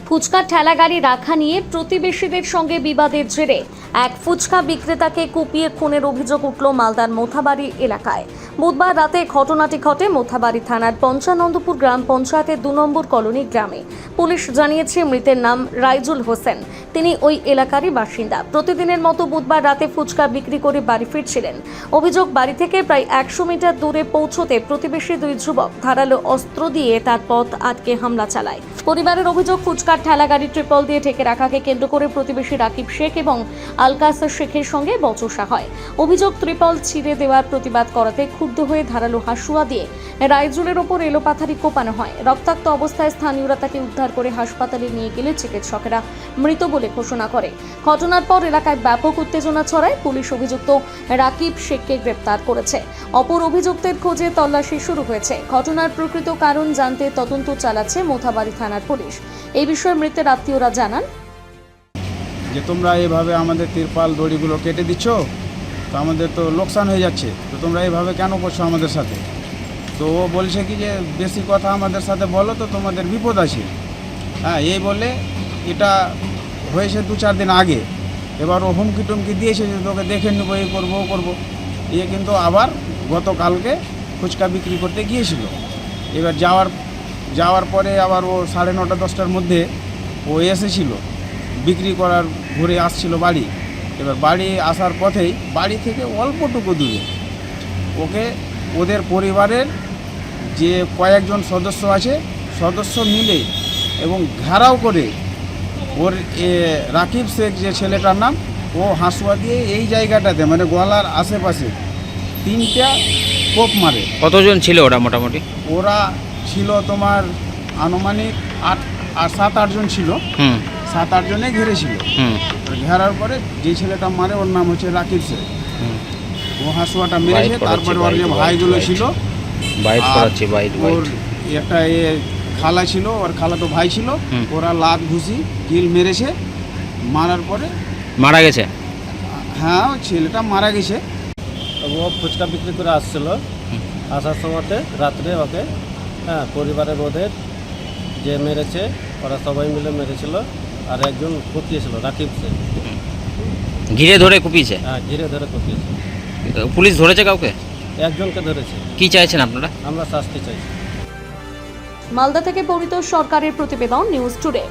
ফুচকা ঠেলা গাড়ি রাখা নিয়ে প্রতিবেশীদের সঙ্গে বিবাদের জেরে এক ফুচকা বিক্রেতাকে কুপিয়ে খুনের অভিযোগ উঠল মালদার মোথাবাড়ি এলাকায়। বুধবার রাতে ঘটনাটি ঘটে মোথাবাড়ি থানার পঞ্চানন্দপুর গ্রাম পঞ্চায়েতের 2 নম্বর কলোনি গ্রামে। পুলিশ জানিয়েছে মৃতের নাম রাইজুল হোসেন, তিনি ওই এলাকারই বাসিন্দা। প্রতিদিনের মতো বুধবার রাতে ফুচকা বিক্রি করে বাড়ি ফিরছিলেন। অভিযোগ, বাড়ি থেকে প্রায় 100 মিটার দূরে পৌঁছতে প্রতিবেশী 2 যুবক ধারালো অস্ত্র দিয়ে তার পথ আটকে হামলা চালায়। পরিবারের অভিযোগ, ফুচকার ঠেলা গাড়ি ট্রিপল দিয়ে ঢেকে রাখাকে কেন্দ্র করে প্রতিবেশী রাকিব শেখ এবং আলকাস শেখের সঙ্গে বচসা হয়। অভিযোগ, ট্রিপল ছিঁড়ে দেওয়ার প্রতিবাদ করাতে ক্ষুব্ধ হয়ে ধারালো হাসুয়া দিয়ে রাইজুলের ওপর এলোপাথারি কোপানো হয়। রক্তাক্ত অবস্থায় স্থানীয়রা তাকে উদ্ধার করে হাসপাতালে নিয়ে গেলে চিকিৎসকেরা মৃত বলে ঘোষণা করে। ঘটনার পর এলাকায় ব্যাপক উত্তেজনা ছড়ায়। পুলিশ অভিযুক্ত রাকিব শেখকে গ্রেপ্তার করেছে। অপর অভিযুক্তের খোঁজে তল্লাশি শুরু হয়েছে। ঘটনার প্রকৃত কারণ জানতে তদন্ত চালাচ্ছে মোথাবাড়ি থানার পুলিশ। এই বিষয়ে মৃতের আত্মীয়রা জানান, যে তোমরা এভাবে আমাদের তিরপাল দড়িগুলো কেটে দিচ্ছ, তো আমাদের তো লোকসান হয়ে যাচ্ছে, তো তোমরা এইভাবে কেন করছো আমাদের সাথে? তো ও বলছে কি যে বেশি কথা আমাদের সাথে বলো তো তোমাদের বিপদ আছে। হ্যাঁ, এই বলে এটা হয়েছে 2-4 দিন আগে। এবার ও হুমকি টুমকি দিয়েছে যে তোকে দেখে নেবো, এই করবো ও করবো। এ কিন্তু আবার গতকালকে ফুচকা বিক্রি করতে গিয়েছিল। এবার যাওয়ার পরে আবার ও 9:30-10টার মধ্যে ও এসেছিল বিক্রি করার, ঘুরে আসছিল বাড়ি। এবার বাড়ি আসার পথেই বাড়ি থেকে অল্পটুকু দূরে ওকে ওদের পরিবারের যে কয়েকজন সদস্য আছে, সদস্য মিলে এবং ঘেরাও করে ওর রাকিব শেখ যে ছেলেটার নাম, ও হাসুয়া দিয়ে এই জায়গাটাতে মানে গলার আশেপাশে 3টা কোপ মারে। কতজন ছিল ওরা মোটামুটি? ওরা ছিল তোমার আনুমানিক 7-8 জন ছিল। 7-8 জনে ঘিরেছিল। ঘেরার পরে যে ছেলেটা মারে ওর নাম হচ্ছে রাকিব শেখ। ও হাসুয়াটা মেরেছে। তারপরে ওর যে ভাইগুলো ছিল, ওর একটা খালা ছিল, ওর খালা তো ভাই ছিল, ওরা লাত ঘুষি কিল মেরেছে। মারার পরে মারা গেছে। হ্যাঁ, ওই ছেলেটা মারা গেছে। ও ফুচকা বিক্রি করে আসছিল। আসার সময়তে রাত্রে ওকে পরিবারের ওদের যে মেরেছে, ওরা সবাই মিলে মেরেছিল। আর একজন কুপিয়েছিল, রাকিব শেখ। ঘিরে ধরে কুপিয়েছে? হ্যাঁ, ঘিরে ধরে কুপিয়েছে। পুলিশ ধরেছে কাউকে? একজনকে ধরেছে। কি চাইছেন আপনারা? আমরা শাস্তি চাইছি। মালদা থেকে পরিতোষ সরকারের প্রতিবেদন, নিউজ টুডে।